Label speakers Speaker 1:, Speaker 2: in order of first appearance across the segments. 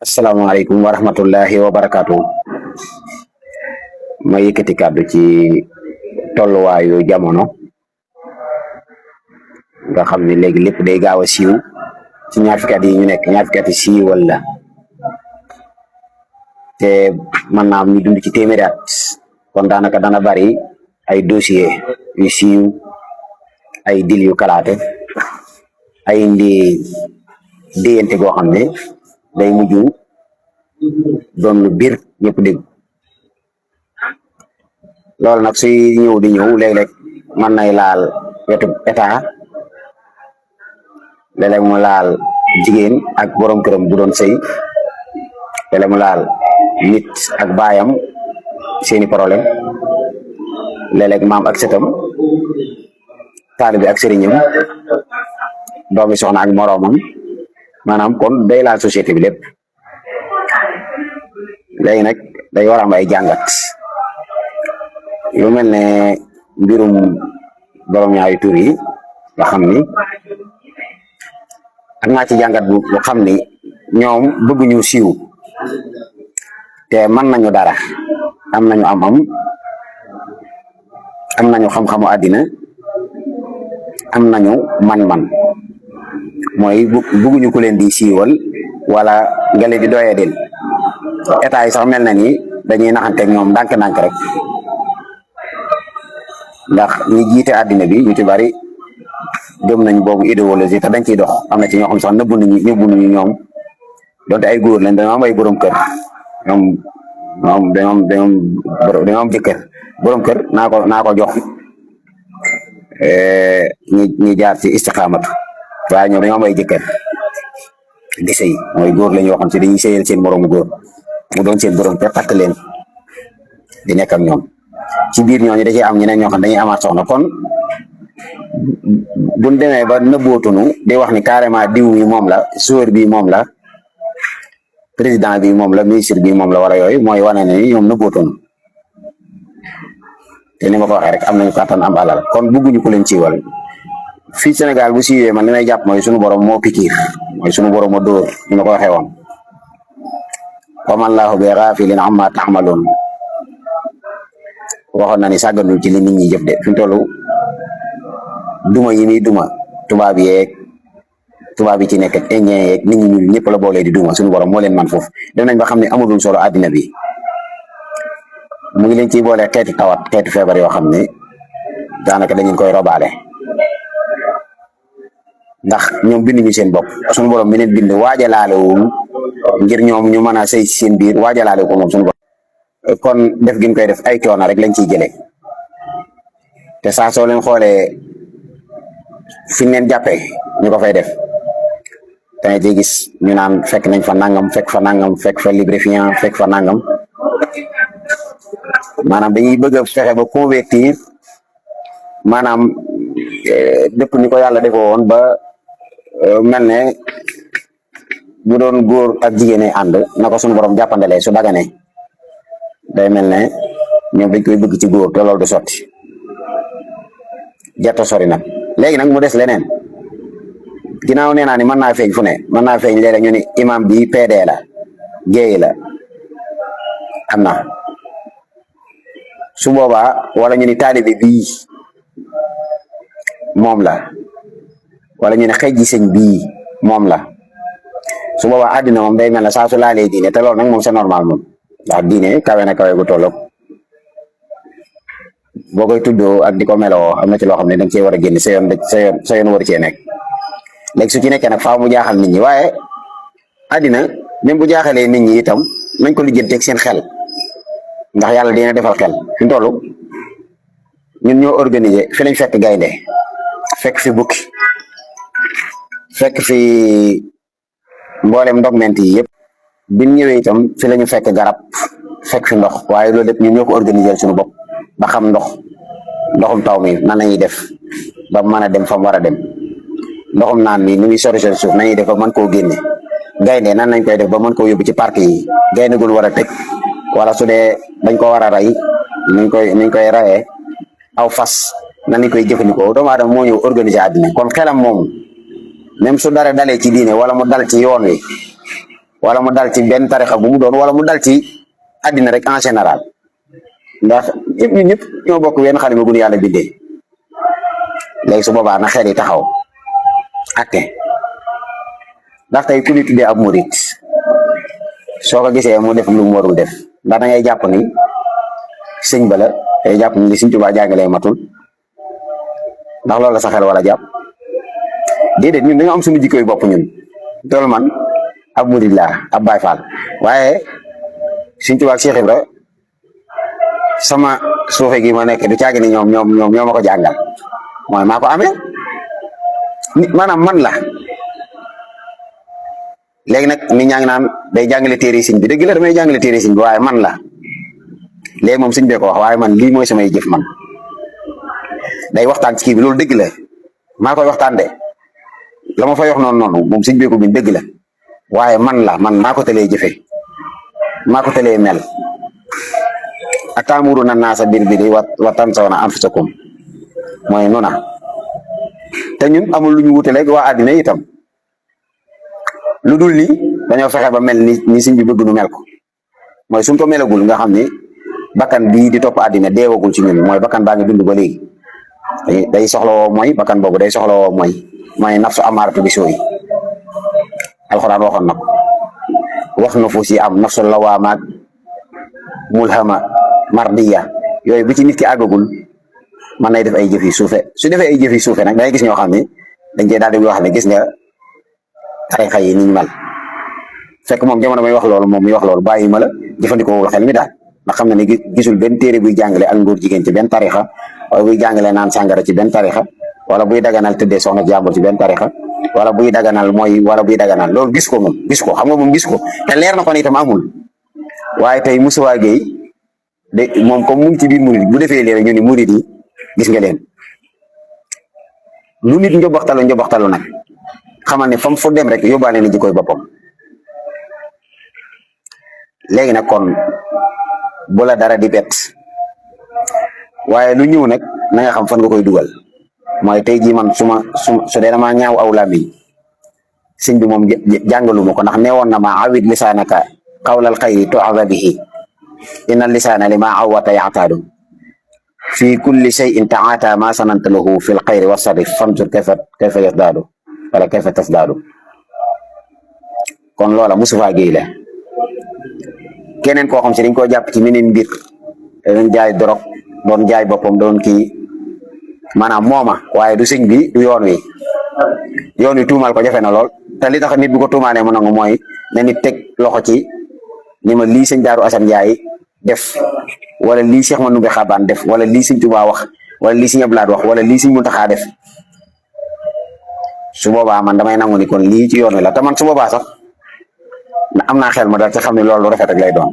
Speaker 1: asalaamaaleykum wa rahmatullahi wa barakaatu. Ma yëkkati kàddu ci tolluwaayu jamono nga xam ne léegi lépp day gaaw a siiw ci ñaar fukki at yi ñu nekk ñaar fukki at yi siiwal la te mën naa am ñu dund ci téeméeri at kon daanaka dana bari ay dossier yu siiw ay dil yu kalaate ay indi déyante goo xam ne day mujj doon lu biir ñëpp dégg loolu nag suy ñëw di ñëw léeg-léeg mën nay laal wetu état léeg-léeg mu laal jigéen ak borom këram bu doon sëy léeg-léeg mu laal nit ak baayam seeni problème léeg-léeg maam ak sëtam taalibe ak sëriñam doomi soxna ak moroomam maanaam kon day laal société bi lépp léegi nag day war a am ay jàngat lu mel ne mbirum borom ñaari tur yi nga xam ni ak naa ci jàngat bu xam ni ñoom bëgguñu siiw te mën nañu dara am nañu am nañu xam-xamu àddina am nañu man-man mooy bëgguñu ku leen di siiwal wala nga leen di doyee del état yi sax mel na ni dañuy naxanteeg ñoom ndànk-ndànk rek ndax ñi jiite àddina bi ñu ci bari gëm nañ boobu idéologie te dañ ciy dox am na ci ñoo xam sax nëbbu nañu ñoom donte ay góor lañ dañoo am ay borom kër dañoo am jëkkër borom kër naa ko jox ñi jaar ci istiqaamatu waaye ñoom dañoo am ay jëkkër di sëy mooy góor lañ yoo xam si dañuy sëyal seen moroomu góor mu doon seen borom kër takk leen di nekk ak ñoom ci biir ñooñu da cee am ñeneen ñoo xam dañuy amaat soxna kon buñ demee ba nëbbootunu di wax ni carrément diw yi moom la joueur bi moom la président bi moom la ministre bi moom la wala yooyu mooy wane ne ñoom nëbbootunu te ni ma ko waxee rek am nañu kàttan am alal kon bëgguñu ko leen siiwal fii Sénégal bu siiwee man li may jàpp mooy sunu borom moo pikiir mooy sunu borom moo dóor ni ma ko waxee woon wa man laahu bi gaafilin amma taxmaloon waxoon na ni sàgganul ci li nit ñi jëf de fi mu toll duma yi muy duma tubaab yi ci nekk ak indien yeeg nit ñi ñëpp la boolee di duma suñu borom moo leen man foofu dem nañ ba xam ne amulul solo àddina bi mu ngi leen ciy boole xeetu tawat xeetu feebar yoo xam ne daanaka dañu koy robaale ndax ñoom binduñu seen bopp suñu borom mi leen bind waajalaalewul ngir ñoom ñu mën a sëy ci seen biir waajalaale ko moom suñu borom kon def gi ñu koy def ay coono rek lañ ciy jëlee te saa soo leen xoolee fi ñu leen jàppee ñu ko fay def danga ciy gis ñu naan fekk nañ fa nangam fekk fa nangam fekk fa lubrifiant fekk fa nangam maanaam dañuy bëgg a fexe ba convertir maanaam dëpp ni ko yàlla defoo woon ba mel ne bu doon góor ak jigéen ànd na ko suñu borom jàppandalee su daganee day mel ne ñoom dañ koy bëgg ci góor te loolu du sotti jarta sori nag léegi nag mu des leneen ginnaaw nee naa ni mën naa feeñ fu ne mën naa feeñ léeg-léeg ñu ni imam bi PD la géey la am na su boobaa wala ñu ni taalibe bii moom la wala ñu ne xëy ji sëñ bii moom la su boobaa àddina moom day mel ne saa su laalee diine te loolu nag moom c'est normal moom ndax diine kawe na kawe gu tolloog boo koy tuddoo ak di ko meloo am na ci loo xam ne da nga cee war a génn sa yoon war cee nekk léegi su ci nekkee nag faaw mu jaaxal nit ñi waaye àddina même bu jaaxalee nit ñi itam nañ ko lijjanteeg seen xel ndax yàlla dina defal xel fi mu toll ñun ñoo organiser fi lañ fekk gaynde fekk fi bukki fekk fi mboolem ndogment yi yëpp biñ ñëwee itam fi la ñu fekk garab fekk fi ndox waaye loolu lépp ñun ñoo ko organiser suñu bopp ba xam ndoxum taw mi nan lañuy def ba mën a dem fa mu war a dem ndoxum naan mi ni muy sori suuf nañuy def ba mën koo génne gaynde nan lañ koy def ba mën koo yóbbu ci parc yi gaynde gul war a tëj wala su dee dañ ko war a rey niñ koy rayee aw fas nan lañ koy jëfandikoo doomu aadama moo ñëw organiser àddina kon xelam moom même su dara dalee ci diine wala mu dal ci yoon wi wala mu dal ci benn tarixa bu mu doon wala mu dal ci àddina rek en général ndax ñun ñëpp ñoo bokk wenn xalima gu ñu yàlla bindee léegi su boobaa na xel yi taxaw atte ndax tey ku ñu tuddee ab murit soo ko gisee mu def lu mu warul def ndax da ngay jàpp ni sëñ ba la day jàpp ni li Sëñ Tuubaa jàngalee matul ndax loolu la sa xel wala jàpp déedéet ñun dañoo am suñu jikkoy bopp ñun tool man ab murid laa ab Baay Faal waaye Sëñ Tuubaa ak Cheikh Ibra sama suufe gi ma nekk du caagi ni ñoom ñoo ma ko jàngal mooy maa ko amee maanaam man la léegi nag nit ñaa ngi naan day jàngale téere sëñ bi dëgg la damay jàngale téere sëñ bi waaye man la léegi moom sëñ bee ko wax waaye man lii mooy samay jëf man day waxtaan ci kii bi loolu dëgg la maa koy waxtaan de la ma fay wax noonu moom sëñ bee ko bind dëgg la waaye man maa ko tëlee jëfe maa ko tëlee mel atamuruna naasa bil birri wa tansawna anfusakum mooy nuna te ñun amul lu ñu wute léegi waa àddina itam lu dul ni dañoo fexe ba mel ni sëñ bi bëgg nu mel ko mooy suñ ko melagul nga xam ni bakkan bii di topp àddina deewagul ci ñun mooy bakkan baa ngi dund ba léegi day soxlawoo mooy bakkan boobu day soxlawoo mooy nafsu amaaratu bi sooyi alxuraan waxoon na ko wax na fu si am nafsu lawaamaak mulhama mardiya yooyu bu ci nit ki àggagul mën nay def ay jëf yu suufe su defee ay jëf yu suufe nag dangay gis ñoo xam ne dañ cee daal di wax ne gis nga tarixa yi niñ mel fekk moom jamono may wax loolu moom muy wax loolu bàyyi ma la jëfandikoo xel mi daal ndax xam na ne gisul benn téere buy jàngale ak ngóor jigéen ci benn tarixa wala buy jàngale naan sàngara ci benn tarixa wala buy daganal tëddee soxna jàmbur ci benn tarixa wala buy daganal loolu gis ko moom gis ko xam nga moom gis ko te leer na ko ni itam amul waaye tey Moussa Gueye de moom comme mu ngi ci biir murid bu defee léegi ñu ni murid yi gis nga leen lu nit njobaxtalu nag xamal ne fam fu dem rek yóbbaale na jikkoy boppam léegi nag kon bu la dara di bett waaye lu ñëw nag na nga xam fan nga koy dugal mooy tey jii man su dee damaa ñaaw aw làmmiñ sëñ bi moom jàngaluma ko ndax neewoon na ma awit lisaanaka qawlal xayri tu'adha bihi inna lisaana li ma awwata ya'taadu fi kulli shay'in ta'ata ma sananta lahu fil xayri wa sarri fanzur kayfa yasdaadu wala kayfa tasdaadu kon loola Moustapha Guèye la keneen koo xam si dañ koo jàpp ci meneen mbir doon jaay dorog doon jaay boppam doon kii maanaam mooma waaye du sëñ bi du yoon wi tuumal ko jafe na lool te li tax nit bu ko tuumaalee mu nangu mooy na nit teg loxo ci ni ma lii sëñ Daaru Asan Njaay def wala lii Cheikh Mandoumbe Xabaan def wala lii sëñ Tuubaa wax wala lii sëñ Ablaat wax wala lii sëñ Muntaxaa def su boobaa man damay nangu ni kon lii ci yoon wi la te man su boobaa sax am naa xel ma daal ci xam ne loolu rafet rek lay doon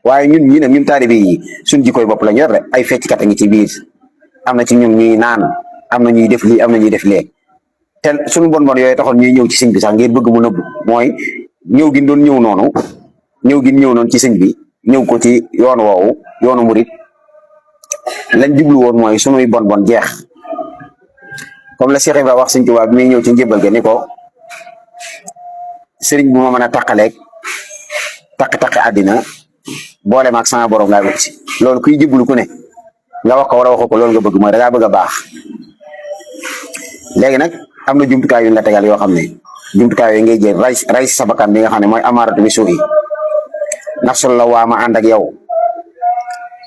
Speaker 1: waaye ñun ñii nag ñun taalibe yi suñ jikkoy bopp lañ yor rek ay fecckat a ngi ci biir am na ci ñun ñuy naan am na ñuy def lii am na ñuy def lee te suñu bon yooyu taxoon ñuy ñëw ci sëñ bi sax ngir bëgg mu nëbbu mooy ñëw gi doon ñëw noonu ci sëñ bi ñëw ko ci yoon woowu yoonu murit lañ jublu woon mooy sunuy bon jeex comme la Cheikh Ibrahima wax sëñ Tuubaa bi muy ñëw ci njëbbal ga ni ko sëriñ bu ma mën a taqaleeg taq àddina boole maag sama borom laa bëgg si loolu kuy jublu ku ne nga wax ko war a waxu ko loolu nga bëgg mooy da ngaa bëgg a baax léegi nag am na jumtukaay yu ñu la tegal yoo xam ne jumtukaay yooyu ngay jël ray sa bakkan bi nga xam ne mooy amaaratu bi suu'i nafsul lawaama ànd ak yow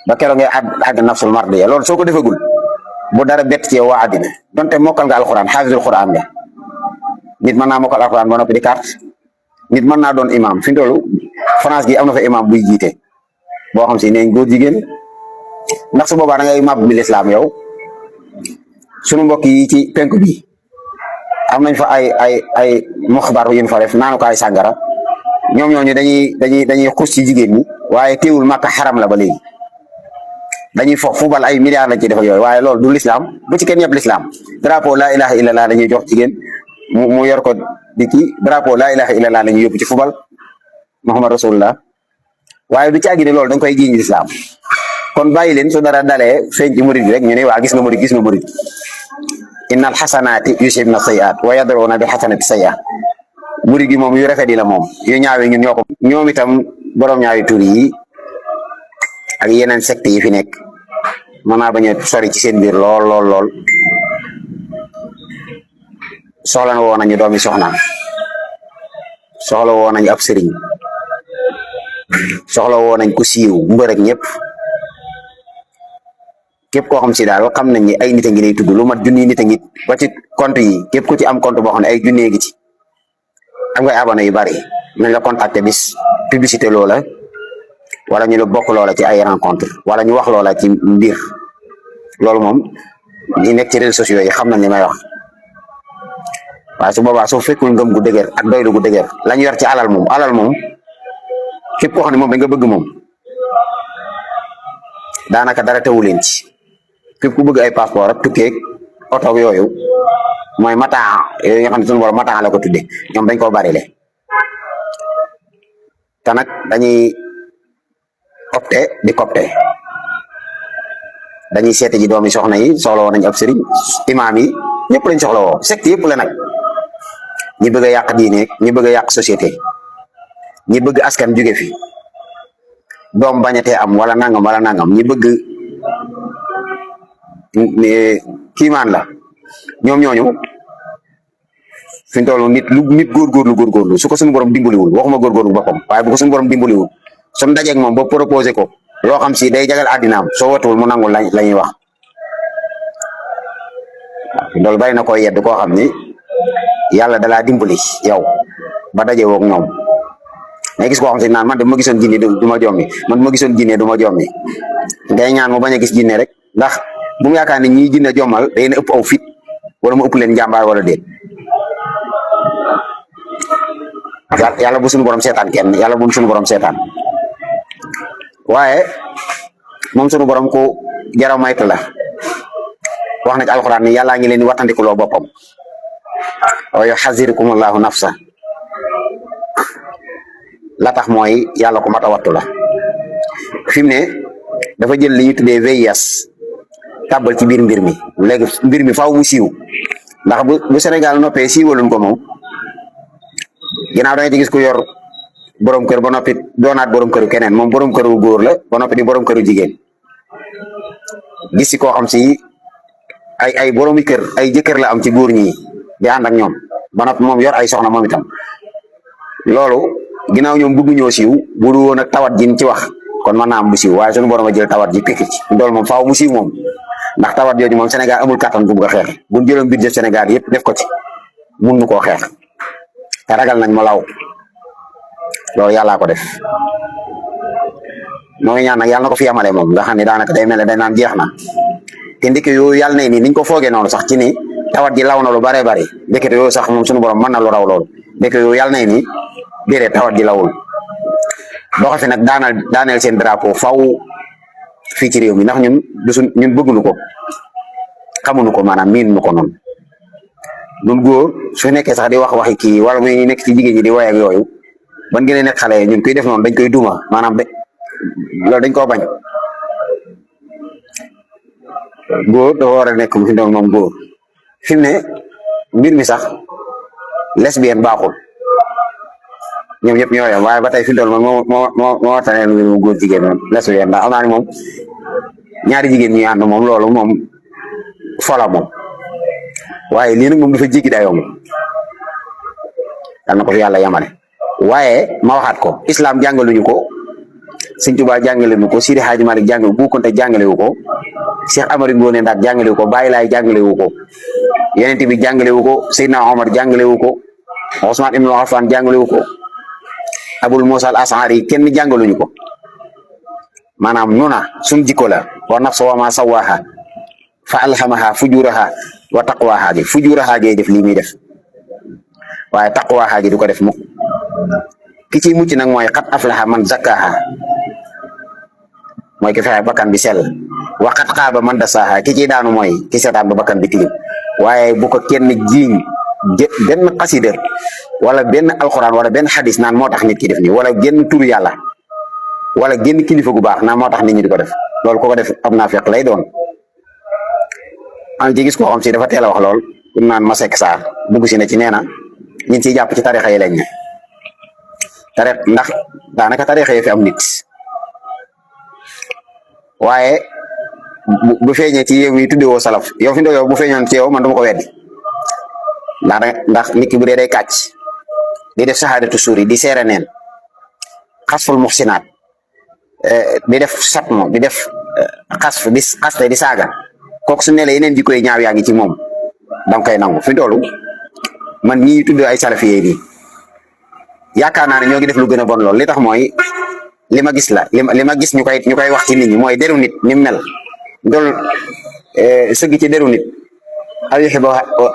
Speaker 1: ba keroog ngay àgg nafsul mardiya loolu soo ko defagul bu dara bett ci yow waa àddina donte mokkal nga alxuraan xaafisul xuraan nga nit mën naa mokkal alxuraan ba noppi di carte nit mën naa doon imam fi mu toll France gi am na fa imam buy jiite boo xam si neeñ góor jigéen ndax su boobaa da ngay màbb bi lislaam yow sunu mbokk yi ci penku bi am nañ fa ay muxbar yu ñu fa def naanu ko ay sàngara ñoom ñooñu dañuy xus ci jigéen ñi waaye teewul Makka xaram la ba léegi dañuy fubal ay milliards lañ ci def ak yooyu waaye loolu du lislaam bu ci kenn yëpp lislaam drapeau laa ilaha illallah dañuy jox jigéen mu yor ko di kii drapeau laa ilaha illallah la ñuy yóbbu ci fubal Muhammad rasulullah waaye du caagi ne loolu dañ koy jiiñ lislaam kon bàyyi leen su dara dalee feeñ ci murid bi rek ñu ne waa gis nga murid innal xasanaati yusibna sayiat wa yadruna bi xasanati sayia murid gi moom yu rafet yi la moom yu ñaaw yi ñun ñoo ko ñoom itam borom ñaawi tur yi ak yeneen secte yi fi nekk mën naa bañ a sori ci seen biir lool lool lool soxla na woon nañu doomi soxna soxla woon nañu ab sëriñ soxla woon nañ ku siiw mbër ak ñëpp képp koo xam si daal xam nañ ni ay nit a ngi lay tudd lu mat junni nit a ngi ba ci compte yi képp ku ci am compte boo xam ne ay junnee gi ci am ngay abonné yu bari nañ la contacter bis publicité loola wala ñu la bokk loola ci ay rencontre wala ñu wax loola ci mbir loolu moom ñi nekk ci réseaux sociaux yi xam nañ li may wax waaye su boobaa soo fekkul ngëm gu dëgër ak doylu gu dëgër lañ yor ci alal moom képp koo xam ne moom da nga bëgg moom daanaka dara tewu leen ci képp ku bëgg ay passeport ak tukkeeg oto yooyu mooy mataa yooyu nga xam ne suñu borom mataa la ko tudde ñoom dañ koo bari le te nag dañuy opté di copté dañuy seete ji doomi soxna yi soxla woo nañ ab sëriñ imaam yi ñëpp lañ soxla woo secte yëpp la nag ñi bëgg a yàq diine ñi bëgg a yàq société ñi bëgg askan jóge fi doom bañatee am wala nangam ñi bëgg kiimaan la ñoom ñooñu fi mu toll nit góorgóorlu su ko suñu borom dimbaliwul waxuma góorgóorlu boppam waaye bu ko suñu borom dimbaliwul suñu dajeeg moom ba proposé ko loo xam si day jagal àddinaam soo watuwul mu nangul la ñuy wax loolu bari na koy yedd koo xam ni yàlla dalaa dimbali yow ba daje woog ñoom mais gis koo xam si naan man de ma gisoon jinne du ma jommi man ma gisoon jinne du ma jommi ngay ñaan mu bañ a gis jinne rek ndax bu mu yaakaar ne ñii jinne jommal day na ëpp aw fit wala mu ëpp leen njàmbaar wala déet yàlla bu suñu borom seetaan kenn yàlla bu suñu borom seetaan waaye moom suñu borom ku jara maytu la wax na ci alxuraan ni yàllaa ngi leen di wattandikuloo boppam wa yuhazzirukumullahu nafsa la tax mooy yàlla ku mat a wattu la fi mu ne dafa jël li ñu tuddee VIH tàbbal ci biir mbir mi léegi mbir mi faaw mu siiw ndax bu Sénégal noppee siiwaluñ ko moom ginnaaw da nga ci gis ku yor borom kër ba noppi doonaat borom këru keneen moom borom këru góor la ba noppi di borom këru jigéen gis si koo xam si ay boromi kër ay jëkkër la am ci góor ñi di ànd ak ñoom ba noppi moom yor ay soxna moom itam loolu ginnaaw ñoom bëgg ñoo siiw bu du woon ak tawat ji ci wax kon mën naa am bu siiw waaye suñu borom a jël tawat ji pikk ci loolu moom faaw mu siiw moom ndax tawat jooju moom Sénégal amul kattan bu nga xeex bu ñu jëloon budget Sénégal yëpp def ko ci mun nu koo xeex te ragal nañ mu law loolu yàllaa ko def moo ngi ñaan nag yàlla na ko fi yamale moom nga xam ne daanaka day mel ne day naan jeex na te ndeke yooyu yàlla na ni niñ ko foogee noonu sax ci ni tawat ji law na lu bare bari ndeke yooyu sax moom suñu borom mën na lu raw loolu ndeke yooyu yàlla na ni déedéet tawat ji lawul doxa fi nag daaneel seen drapeau faw fii ci réew mi ndax ñun bëgguñu ko xamuñu ko maanaam miinuñu ko noonu ñun góor su nekkee sax di wax waxi kii wala muy nekk ci jigéen ñi di way ak yooyu ban ngeen nekk xale ñun koy def noonu dañ koy duma maanaam loolu dañ koo bañ góor dafa war a nekk mu fi doon moom góor fi mu ne mbir mi sax lesbienne baaxul ñoom ñëpp ñoo yem waaye ba tey fi mu toll moom moo waxtaanee lu góor jigéen moom lesbienne ndax xam naa ne moom ñaari jigéen ñi ànd moom loolu moom fola moom waaye lii nag moom dafa jéggi dayoo moom yal na ko fi yàlla yamale waaye ma waxaat ko islam jàngaluñu ko Sëñ Tuubaa jàngalewu ko Sidi Hadji Malick jàngale Bu Konte jàngalewu ko Cheikh Amari Ngoone Ndak jàngalewu ko Baye Laay jàngalewu ko Yonent bi jàngalewu ko Seydina Omar jàngalewu ko Ousmane Ibn Affan jàngalewu ko Abul Musa al Ashari kenn jàngaluñu ko maanaam nuna suñ jikko la wa nafsa wa ma sawaha fa alhamaha fujuraha wa taqwaha ji fujuraha jee def lii muy def waaye taqwaha ji du ko def mukk ki ci mucc nag mooy xat aflaha man zakkaha mooy ki fexe bakkan bi sell wa xat xaaba man dasaha ki ci daanu mooy ki seetaan ba bakkan bi tilim waaye bu ko kenn jiiñ benn xasida wala benn alxuraan wala benn xadis naan moo tax nit ki def nii wala genn turu yàlla wala genn kilifa gu baax naan moo tax nit ñi di ko def loolu ko ko def am naa fekk lay doon am ci gis koo xam si dafa teel a wax lool ku naan Masek Sarr bugg si ne ci nee na ñun ciy jàpp ci tarixa yi lañ ne ndax daanaka tarixa yi fi am nit waaye bu feeñee ci yow yi tuddewoo salaf yow fi yow bu feeñoon ci yow man duma ko weddi ndax nit ki bu dee day kàcc di def saxaadatu suuri di seere neen xasful muxsinaat di def satmo di def xasf di xaste di saaga kooku su ne la yeneen jikko yi ñaaw yaa ngi ci moom danga koy nangu fi doolu man ñii tudd ay salafiyé nii yaakaar naa ne ñoo ngi def lu gën a bon lool li tax mooy li ma gis la li ma gis ñu koy wax ci nit ñi mooy deru nit ni mel ndol sëgg ci deru nit aw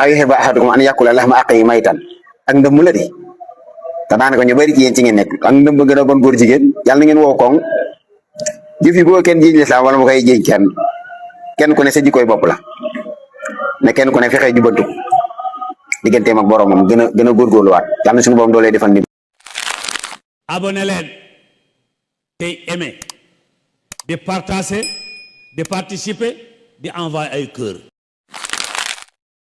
Speaker 1: yuhibbu ahadukum an yakula lahma axiihi maytan ak ndëmm la di te daanaka ñu bari ci yéen ci ngeen nekk ak ndëmm gën a bon góor jigéen yàlla na ngeen woo koŋ jëf yi boo kenn jiiñ lislaam wala mu koy jiiñ kenn ku ne sa jikkoy bopp la ne kenn ku ne fexee jubantu digganteem ak boromam gën a góorgóorluwaat yàlla na suñu borom doolee defal nit.
Speaker 2: abonné leen tey aimé di partager di participer di envoyer ay cœur